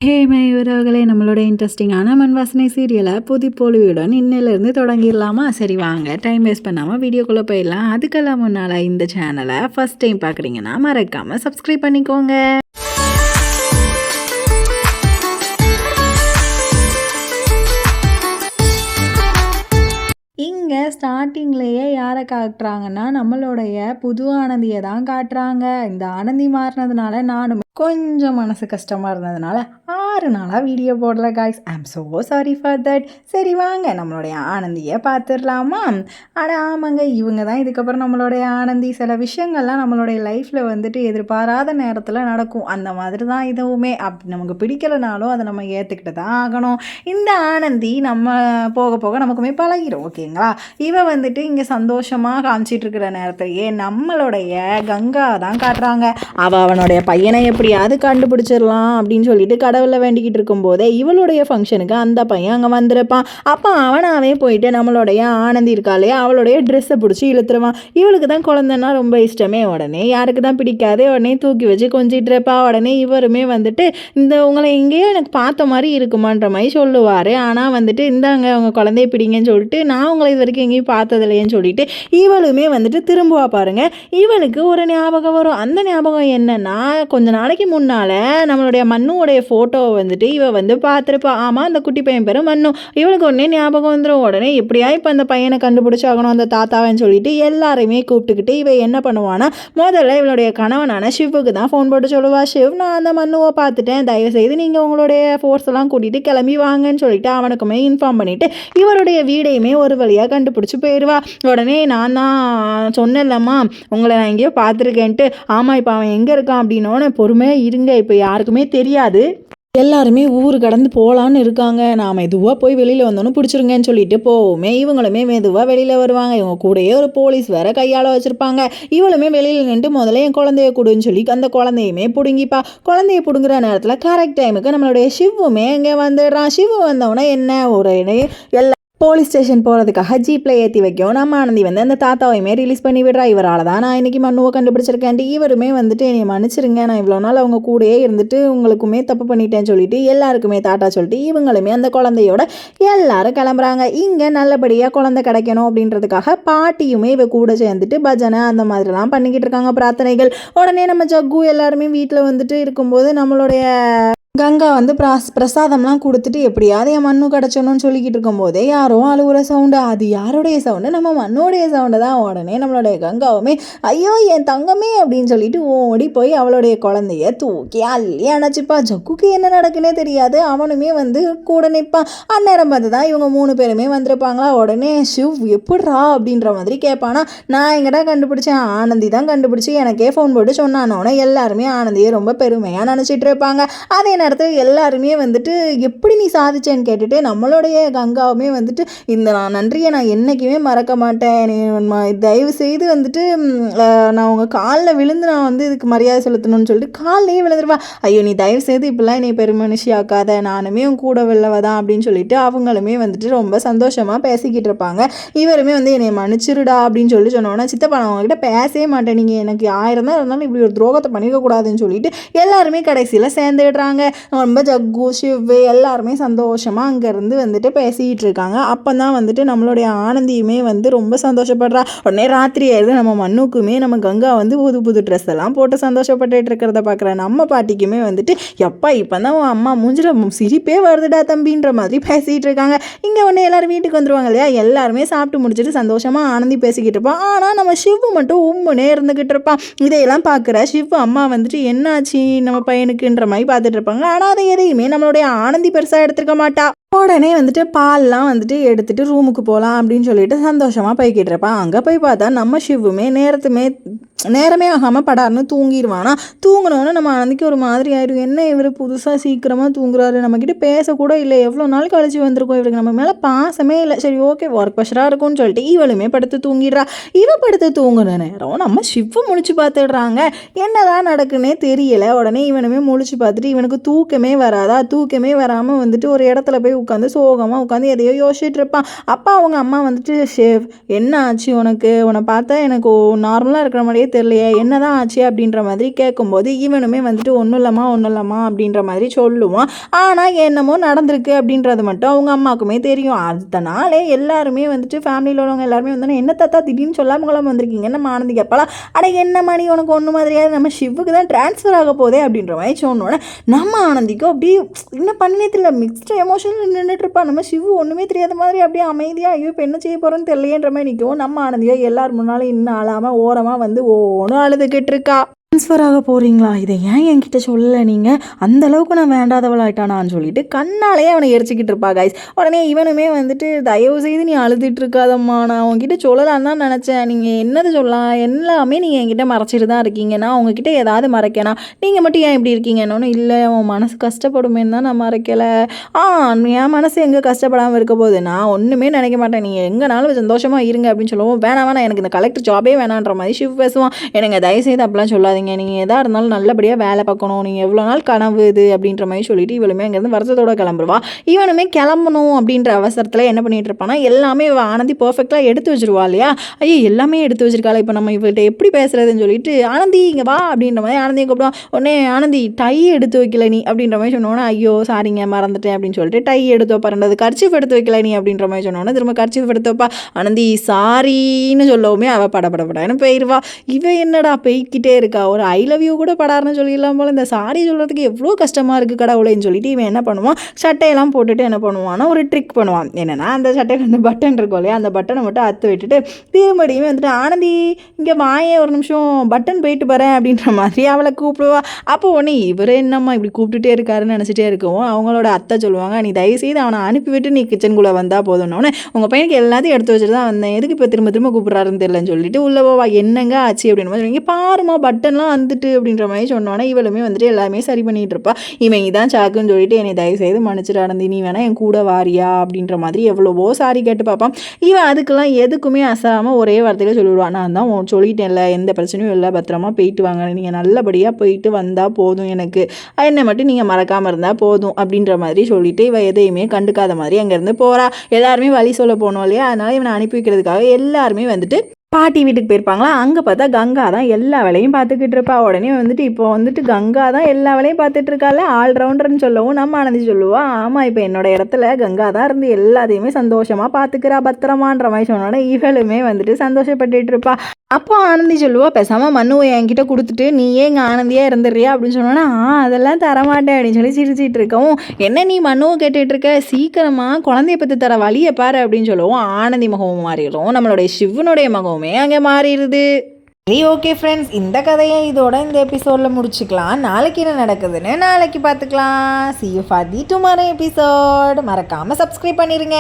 Hey my உறவுகளே, நம்மளோட இன்ட்ரெஸ்டிங்கான மண் வாசனை சீரியலை புதுப்பொலிவுடன் இன்னிலிருந்து தொடங்கிடலாமா? சரி வாங்க, டைம் வேஸ்ட் பண்ணாமல் வீடியோக்குள்ளே போயிடலாம். அதுக்கெல்லாம் முன்னால் இந்த சேனலை ஃபஸ்ட் டைம் பார்க்குறீங்கன்னா மறக்காமல் சப்ஸ்கிரைப் பண்ணிக்கோங்க. இங்கே ஸ்டார்டிங்லேயே யாரை காட்டுறாங்கன்னா நம்மளுடைய புது ஆனந்தியை தான் காட்டுறாங்க. இந்த ஆனந்தி மாறினதுனால நானும் கொஞ்சம் மனசு கஷ்டமாக இருந்ததுனால 6 நாளாக வீடியோ போடல guys. I'm so sorry for that. சரி வாங்க நம்மளுடைய ஆனந்தியை பார்த்துடலாமா? ஆமாங்க, இவங்க தான் இதுக்கப்புறம் நம்மளுடைய ஆனந்தி. சில விஷயங்கள்லாம் நம்மளுடைய லைஃப்பில் வந்துட்டு எதிர்பாராத நேரத்தில் நடக்கும். அந்த மாதிரி தான் இதுவுமே. நமக்கு பிடிக்கலைனாலும் அதை நம்ம ஏற்றுக்கிட்டு தான் ஆகணும். இந்த ஆனந்தி நம்ம போக போக நமக்குமே பழகிடும், ஓகேங்களா? இவ வந்துட்டு இங்கே சந்தோஷமாக காமிச்சிட்டு இருக்கிற நேரத்திலேயே நம்மளுடைய கங்கா தான் காட்டுறாங்க. அவனுடைய பையனை எப்படியாவது கண்டுபிடிச்சிடலாம் அப்படின்னு சொல்லிட்டு கடவுளை வேண்டிக்கிட்டு இருக்கும்போதே இவளுடைய ஃபங்க்ஷனுக்கு அந்த பையன் அங்கே வந்திருப்பான். அப்போ அவனாவே போயிட்டு நம்மளுடைய ஆனந்தி இருக்காளே அவளுடைய ட்ரெஸ்ஸை பிடிச்சி இழுத்துருவான். இவளுக்கு தான் குழந்தைன்னா ரொம்ப இஷ்டமே. உடனே யாருக்கு தான் பிடிக்காது, உடனே தூக்கி வச்சு கொஞ்சிட்டு இருப்பா. உடனே இவருமே வந்துட்டு இந்த உங்களை எங்கேயோ எனக்கு பார்த்த மாதிரி இருக்குமான்ற மாதிரி சொல்லுவார். ஆனால் வந்துட்டு இந்தாங்க அவங்க குழந்தைய பிடிங்கன்னு சொல்லிட்டு நான் உங்களை இது வரைக்கும் எங்கேயும் பார்த்ததில்லையேன்னு சொல்லிட்டு இவளுமே வந்துட்டு திரும்புவா பாருங்க. இவளுக்கு ஒரு ஞாபகம் வரும். அந்த ஞாபகம் என்னன்னா, கொஞ்ச நாளைக்கு முன்னால் நம்மளுடைய மண்ணுடைய ஃபோட்டோவை வந்துட்டு இவ வந்து பார்த்துருப்பா. ஆமாம், அந்த குட்டி பையன் பேர் மண்ணு. இவளுக்கு உடனே ஞாபகம் வந்துடும். உடனே எப்படியா இப்போ அந்த பையனை கண்டுபிடிச்சாகணும் அந்த தாத்தாவன்னு சொல்லிட்டு எல்லாரையுமே கூப்பிட்டுக்கிட்டு இவ என்ன பண்ணுவானா, முதல்ல இவளுடைய கணவனான ஷிவுக்கு தான் ஃபோன் போட்டு சொல்லுவா. ஷிவ், நான் அந்த மண்ணுவை பார்த்துட்டேன், தயவுசெய்து நீங்கள் உங்களுடைய ஃபோர்ஸ் எல்லாம் கூட்டிகிட்டு கிளம்பி வாங்கன்னு சொல்லிட்டு அவனுக்குமே இன்ஃபார்ம் பண்ணிவிட்டு இவருடைய வீடையுமே ஒரு வழியாக கண்டுபிடிச்சி போயிடுவா. உடனே நான் தான் சொன்னேன்லம்மா உங்களை நான் எங்கேயோ பார்த்துருக்கேன்ட்டு. ஆமாம், இப்போ அவன் எங்கே இருக்கான் அப்படின்னோன்னு பொறுமையாக இருங்க, இப்போ யாருக்குமே தெரியாது, எல்லாருமே ஊர் கடந்து போகலான்னு இருக்காங்க, நான் மெதுவாக போய் வெளியில் வந்தோன்னு பிடிச்சிருங்கன்னு சொல்லிட்டு போவுமே இவங்களுமே மெதுவாக வெளியில் வருவாங்க. இவங்க கூடயே ஒரு போலீஸ் வேற கையால் வச்சுருப்பாங்க. இவளுமே வெளியில் நின்று முதல்ல என் குழந்தைய கொடுன்னு சொல்லி அந்த குழந்தையுமே பிடுங்கிப்பா. குழந்தைய பிடுங்குற நேரத்தில் கரெக்ட் டைமுக்கு நம்மளுடைய ஷிவுமே இங்கே வந்துடுறான். ஷிவு வந்தவொடனே என்ன ஒரு எல்லா போலீஸ் ஸ்டேஷன் போகிறதுக்காக ஜீப்பில் ஏற்றி வைக்கும். நம்ம ஆனந்தி வந்து அந்த தாத்தாவையுமே ரிலீஸ் பண்ணி விடுறா. இவரால் தான் நான் இன்றைக்கி மண்ணுவை கண்டுபிடிச்சிருக்கேன்ட்டு. இவருமே வந்துட்டு என்னை மன்னிச்சிருங்க, நான் இவ்வளோ நாள் அவங்க கூடயே இருந்துட்டு உங்களுக்குமே தப்பு பண்ணிட்டேன்னு சொல்லிட்டு எல்லாருக்குமே தாட்டா சொல்லிட்டு இவங்களுமே அந்த குழந்தையோட எல்லாரும் கிளம்புறாங்க. இங்கே நல்லபடியாக குழந்தை கிடைக்கணும் அப்படின்றதுக்காக பாட்டியுமே இவ கூட சேர்ந்துட்டு பஜனை அந்த மாதிரிலாம் பண்ணிக்கிட்டு இருக்காங்க, பிரார்த்தனைகள். உடனே நம்ம ஜக்கு எல்லாருமே வீட்டில் வந்துட்டு இருக்கும்போது நம்மளுடைய கங்கா வந்து பிரசாதம்லாம் கொடுத்துட்டு எப்படியாவது என் மண்ணு கிடச்சணும்னு சொல்லிக்கிட்டு இருக்கும்போதே யாரோ அழுகுற சவுண்டு. அது யாருடைய சவுண்டு? நம்ம மண்ணுடைய சவுண்டு தான். உடனே நம்மளுடைய கங்காவுமே ஐயோ என் தங்கமே அப்படின்னு சொல்லிட்டு ஓடி போய் அவளுடைய குழந்தைய தூக்கி அள்ளி அணைச்சிப்பா. ஜக்குக்கு என்ன நடக்குன்னே தெரியாது, அவனுமே வந்து கூட நிற்பான். அந்நேரம் பார்த்து தான் இவங்க 3 பேருமே வந்திருப்பாங்களா. உடனே ஷிவ் எப்படிரா அப்படின்ற மாதிரி கேட்பானா. நான் எங்கடா கண்டுபிடிச்சேன், ஆனந்தி தான் கண்டுபிடிச்சி எனக்கே ஃபோன் போட்டு சொன்னானோன்னு எல்லாருமே ஆனந்தியை ரொம்ப பெருமையாக நினச்சிட்டு இருப்பாங்க. அதே நேரத்தில் எல்லாருமே வந்துட்டு எப்படி நீ சாதிச்சேன்னு கேட்டுட்டு நம்மளுடைய கங்காவுமே வந்துட்டு இந்த நன்றியை நான் என்றைக்குமே மறக்க மாட்டேன், தயவு செய்து வந்துட்டு நான் உங்கள் காலில் விழுந்து நான் வந்து இதுக்கு மரியாதை செலுத்தணும்னு சொல்லிட்டு காலிலேயே விழுந்துருவா. ஐயோ நீ தயவு செய்து இப்படிலாம் என்னை பெருமனுஷி ஆக்காத, நானுமே உன் கூட வெள்ளவதான் அப்படின்னு சொல்லிட்டு அவங்களுமே வந்துட்டு ரொம்ப சந்தோஷமாக பேசிக்கிட்டு இருப்பாங்க. இவருமே வந்து என்னை மன்னிச்சிருடா அப்படின்னு சொல்லி சொன்னோன்னா, சித்தப்பா நான் அவங்ககிட்ட பேசவே மாட்டேன், நீங்கள் எனக்கு 1000 தான் இருந்தாலும் இப்படி ஒரு துரோகத்தை பண்ணிக்கக்கூடாதுன்னு சொல்லிட்டு எல்லாருமே கடைசியில் சேர்ந்துடுறாங்க. ரொம்ப ஜக்கு ஷிவ் எல்லாருமே சந்தோஷமாக அங்கேருந்து வந்துட்டு பேசிக்கிட்டு இருக்காங்க. அப்போ தான் வந்துட்டு நம்மளுடைய ஆனந்தியுமே வந்து ரொம்ப சந்தோஷப்படுறா. உடனே ராத்திரி ஆயிடுது. நம்ம மண்ணுக்குமே நம்ம கங்கா வந்து புது புது ட்ரெஸ் எல்லாம் போட்டு சந்தோஷப்பட்டுட்டு இருக்கிறத பார்க்குற நம்ம பாட்டிக்குமே வந்துட்டு எப்பா இப்போ தான் அம்மா மூஞ்சில் சிரிப்பே வருதுடா தம்பின்ற மாதிரி பேசிகிட்டு இருக்காங்க. இங்கே ஒன்று எல்லோரும் வீட்டுக்கு வந்துடுவாங்க இல்லையா, எல்லாருமே சாப்பிட்டு முடிச்சுட்டு சந்தோஷமாக ஆனந்தி பேசிக்கிட்டு இருப்பான். ஆனால் நம்ம ஷிவ் மட்டும் உம்முனே இருந்துக்கிட்டு இருப்பான். இதையெல்லாம் பார்க்குற ஷிவ் அம்மா வந்துட்டு என்னாச்சு நம்ம பையனுக்குன்ற மாதிரி பார்த்துட்டு இருப்பாங்க. ஆனால் அதை எதையுமே நம்மளுடைய ஆனந்தி பெருசாக எடுத்துருக்க மாட்டா. உடனே வந்துட்டு பால்லாம் வந்துட்டு எடுத்துகிட்டு ரூமுக்கு போகலாம் அப்படின்னு சொல்லிட்டு சந்தோஷமாக போய்கிட்டு இருப்பான். அங்கே போய் பார்த்தா நம்ம ஷிவுமே நேரமே ஆகாமல் படார்னு தூங்கிடுவானா. தூங்கினோன்னு நம்ம ஆனந்திக்கு ஒரு மாதிரி ஆயிடும். என்ன இவர் புதுசாக சீக்கிரமாக தூங்குறாரு, நம்மக்கிட்ட பேசக்கூட இல்லை, எவ்வளோ நாள் கழிச்சு வந்திருக்கோம், இவருக்கு நம்ம மேலே பாசமே இல்லை, சரி ஓகே ஒர்க் ப்ரெஷராக இருக்கும்னு சொல்லிட்டு இவளுமே படுத்து தூங்கிடுறா. படுத்து தூங்குற நேரம் நம்ம ஷிவ்வை முழிச்சு பார்த்துடுறாங்க. என்னதான் நடக்குன்னே தெரியலை. உடனே இவனுமே முழிச்சு பார்த்துட்டு இவனுக்கு தூக்கமே வராதா, தூக்கமே வராமல் வந்துட்டு ஒரு இடத்துல போய் உட்காந்து சோகமாக உட்காந்து எதையோ யோசிச்சுட்டு இருப்பான். அப்போ அவங்க அம்மா வந்துட்டு, ஷேவ் என்ன ஆச்சு உனக்கு, உன்னை பார்த்தா எனக்கு நார்மலாக இருக்கிற மாதிரியே தெரியலையே, என்ன தான் ஆச்சு அப்படின்ற மாதிரி கேட்கும்போது இவனுமே வந்துட்டு ஒன்றும் இல்லைம்மா அப்படின்ற மாதிரி சொல்லுவான். ஆனால் என்னமோ நடந்திருக்கு அப்படின்றது மட்டும் அவங்க அம்மாவுக்குமே தெரியும். அடுத்த நாளே எல்லாருமே வந்துட்டு ஃபேமிலியில் உள்ளவங்க எல்லாருமே வந்து என்ன தாத்தா திடீர்னு சொல்லாமங்களாம் வந்திருக்கீங்க, நம்ம ஆனந்தி கேட்பாளா, அட என்ன மணி உனக்கு ஒன்று மாதிரியாவது நம்ம ஷிவுக்கு தான் ட்ரான்ஸ்ஃபர் ஆக போதே அப்படின்ற மாதிரி சொன்னோன்னே நம்ம ஆனந்திக்கும் அப்படியே என்ன பண்ணே தெரியல, மிக்ஸ்டு எமோஷனில் நின்றுட்டு இருப்பா. நம்ம ஷிவு ஒன்றுமே தெரியாத மாதிரி அப்படியே அமைதியாக ஐயோ இப்போ என்ன செய்ய போகிறோன்னு தெரியலையேன்ற மாதிரி நிற்கும். நம்ம ஆனந்தியோ எல்லாரும் முன்னாலும் இன்னும் அழாமல் ஓரமாக வந்து ஓனும் அழுதுகிட்டு இருக்கா. ட்ரான்ஸ்ஃபர் ஆக போகிறீங்களா, இதை ஏன் என்கிட்ட சொல்லலை நீங்கள், அந்தளவுக்கு நான் வேண்டாதவளாயிட்டானான்னு சொல்லிட்டு கண்ணாலேயே அவனை எரிச்சிக்கிட்டு இருப்பா கைஸ். உடனே இவனுமே வந்துட்டு தயவு செய்து நீ அழுதுட்டு இருக்காதம்மா, நான் உங்ககிட்ட சொல்லலான்னு தான் நினச்சேன், நீங்கள் என்னது சொல்லலாம், எல்லாமே நீங்கள் என்கிட்ட மறைச்சிட்டு தான் இருக்கீங்க, நான் உங்ககிட்ட ஏதாவது மறைக்கணும், நீங்கள் மட்டும் ஏன் இப்படி இருக்கீங்கன்னு. இல்லை உன் மனசு கஷ்டப்படுமேன்னு தான் நான் மறைக்கலை. என் மனசு எங்கே கஷ்டப்படாமல் இருக்க போகுது, நான் ஒன்றுமே நினைக்க மாட்டேன், நீங்கள் எங்கேனாலும் சந்தோஷமாக இருங்க அப்படின்னு சொல்லுவோம். வேணாம் எனக்கு இந்த கலெக்டர் ஜாபே வேணான்ற மாதிரி ஷிவ் பேசுவான். எனக்கு தயவுசெய்து அப்படிலாம் சொல்லாதீங்க, நீங்கள் எதாக இருந்தாலும் நல்லபடியாக வேலை பார்க்கணும், நீங்கள் எவ்வளோ நாள் கனவு இது அப்படின்ற மாதிரி சொல்லிட்டு இவளுமே அங்கேருந்து வருஷத்தோட கிளம்புருவா. இவனுமே கிளம்பணும் அப்படின்ற அவசரத்தில் என்ன பண்ணிட்டு இருப்பானா, எல்லாமே ஆனந்தி பர்ஃபெக்டாக எடுத்து வச்சிருவா இல்லையா, ஐயோ எல்லாமே எடுத்து வச்சிருக்காள், இப்போ நம்ம இவர்கிட்ட எப்படி பேசுறதுன்னு சொல்லிட்டு ஆனந்தி இங்கே வா அப்படின்ற மாதிரி ஆனந்தியை கூப்பிடுவான். உடனே ஆனந்தி டை எடுத்து வைக்கல நீ அப்படின்ற மாதிரி சொன்னோன்னே ஐயோ சாரிங்க மறந்துட்டேன் அப்படின்னு சொல்லிட்டு டை எடுத்து வைப்பா, ரெண்டாவது கர்ச்சீஃப் எடுத்து வைக்கல நீ அப்படின்ற மாதிரி சொன்னோன்னே திரும்ப கர்ச்சீஃப் எடுத்து வைப்பா. ஆனந்தி சாரின்னு சொல்லவுமே அவள் படப்படப்படான்னு போயிடுவா. இவன் என்னடா போய்கிட்டே இருக்கா, ஒரு ஐ லவ் யூ கூட படாருன்னு சொல்லிடலாம் போல், இந்த சாரி சொல்கிறதுக்கு எவ்வளோ கஷ்டமாக இருக்குது கடவுளைன்னு சொல்லிட்டு இவன் என்ன பண்ணுவான், சட்டையெல்லாம் போட்டுட்டு என்ன பண்ணுவான்னா ஒரு ட்ரிக் பண்ணுவான். என்னென்னா அந்த சட்டையில் 2 பட்டன் இருக்கும் இல்லையா, அந்த பட்டனை மட்டும் அத்து விட்டுட்டு திரும்படியுமே வந்துட்டு ஆனந்தி இங்கே வாயே ஒரு நிமிஷம் பட்டன் போயிட்டு போகிறேன் அப்படின்ற மாதிரி அவளை கூப்பிடுவா. அப்போ உடனே இவர் என்னம்மா இப்படி கூப்பிட்டுட்டே இருக்காருன்னு நினச்சிட்டே இருக்கவும் அவங்களோட அத்தை சொல்லுவாங்க, நீ தயவுசெய்து அவனை அனுப்பிவிட்டு நீ கிச்சனுக்குள்ளே வந்தால் போதும்னோடனே உங்கள் பையனுக்கு எல்லாத்தையும் எடுத்து வச்சுட்டு தான் வந்தேன், எதுக்கு இப்போ திரும்ப கூப்பிட்றாருன்னு தெரியலன்னு சொல்லிட்டு உள்ளே போவா. என்னங்க ஆச்சு அப்படின்னு மாதிரி இங்கே பாருமா பட்டன்லாம் வந்துட்டு அப்படின்ற மாதிரி சொன்னோன்னே இவளுமே வந்துட்டு எல்லாமே சரி பண்ணிகிட்டு இருப்பா. இவன் இதான் சாக்குன்னு சொல்லிட்டு என்னை தயவுசெய்து மன்னிச்சிட்டு ஆனந்தி, நீ வேணா என் கூட வாரியா அப்படின்ற மாதிரி எவ்வளவோ சாரி கேட்டு பார்ப்பான். இவன் அதுக்கெல்லாம் எதுக்குமே அசாமல் ஒரே வார்த்தையில் சொல்லிவிடுவான், நான் தான் சொல்லிட்டேன்ல எந்த பிரச்சனையும் இல்லை, பத்திரமா போயிட்டு வாங்க, நீங்கள் நல்லபடியாக போயிட்டு வந்தால் போதும், எனக்கு என்னை மட்டும் நீங்கள் மறக்காமல் இருந்தால் போதும் அப்படின்ற மாதிரி சொல்லிட்டு இவன் எதையுமே கண்டுக்காத மாதிரி அங்கேருந்து போகிறா. எல்லாருமே வழி சொல்ல போனோம் இல்லையா, அதனால் இவனை அனுப்பி வைக்கிறதுக்காக எல்லாருமே வந்துட்டு பாட்டி வீட்டுக்கு போயிருப்பாங்களா. அங்கே பார்த்தா கங்கா தான் எல்லா வேலையும் பார்த்துக்கிட்டு இருப்பா. உடனே வந்துட்டு இப்போ வந்துட்டு கங்கா தான் எல்லா வேலையும் பார்த்துட்டு இருக்கால, ஆல்ரவுண்டர்னு சொல்லவும் நம்ம ஆனந்தி சொல்லுவா, ஆமாம் இப்போ என்னோட இடத்துல கங்கா தான் இருந்து எல்லாத்தையுமே சந்தோஷமாக பார்த்துக்கிறா பத்திரமான்ற மாதிரி சொன்னோன்னே இவளுமே வந்துட்டு சந்தோஷப்பட்டுட்டு இருப்பா. அப்போ ஆனந்தி சொல்லுவா, பேசாமல் மண்ணுவை என்கிட்ட கொடுத்துட்டு நீயே இங்கே ஆனந்தியாக இருந்துடுறியா அப்படின்னு சொன்னோன்னா அதெல்லாம் தரமாட்டேன் அப்படின்னு சொல்லி சிரிச்சிட்டு இருக்கவும், என்ன நீ மண்ணுவை கேட்டுட்டு இருக்க, சீக்கிரமாக குழந்தைய பற்றி தர வழியை பாரு அப்படின்னு சொல்லுவோம். ஆனந்தி முகமும் மாறிடும், நம்மளுடைய சிவனுடைய மகமுமே அங்கே மாறிடுது. சரி ஓகே ஃப்ரெண்ட்ஸ், இந்த கதையை இதோட இந்த எபிசோடில் முடிச்சுக்கலாம். நாளைக்கு என்ன நடக்குதுன்னு நாளைக்கு பார்த்துக்கலாம். See you for the tomorrow episode. மறக்காமல் சப்ஸ்கிரைப் பண்ணிடுங்க.